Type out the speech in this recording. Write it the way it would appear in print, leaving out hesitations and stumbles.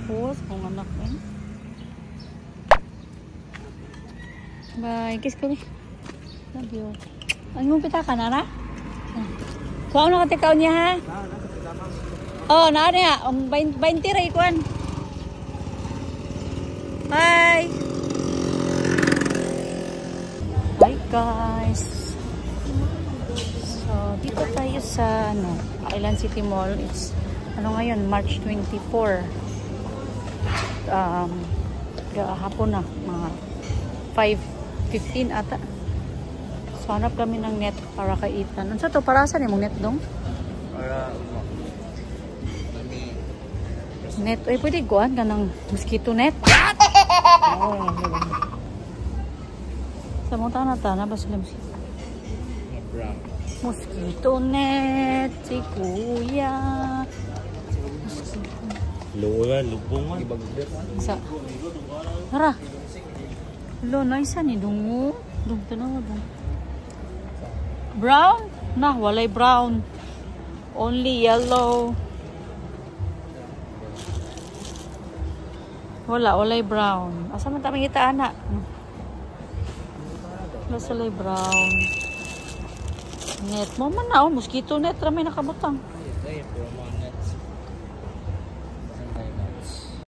Tapos, kung anak eh. Bye. Kiss ko ni. Love you. Ang mong pita ka na na? Kuha mo na katikaw niya ha? Oh, na niya. 20 ray kuhan. Bye. Hi guys. So, dito tayo sa Island City Mall. It's ngayon, March 24. Hapon na, mga 5:15 ata. So, hanap kami ng net para kaitan. Ano sa to? Para saan yung net dong? Para net. Ay, pwede guan ka ng mosquito net. Oh, sa mga tanata ba sila mosquito? Mosquito net. Si kuya. Lola, lubong man. Sa tara. Lo, naisa ni dungo. Dung tanawa dong. Brown? Na, walay brown. Only yellow. Walay brown. Asa man tamang kita anak? Wala salay brown. Net mo man na, mosquito net ramay nakabutang.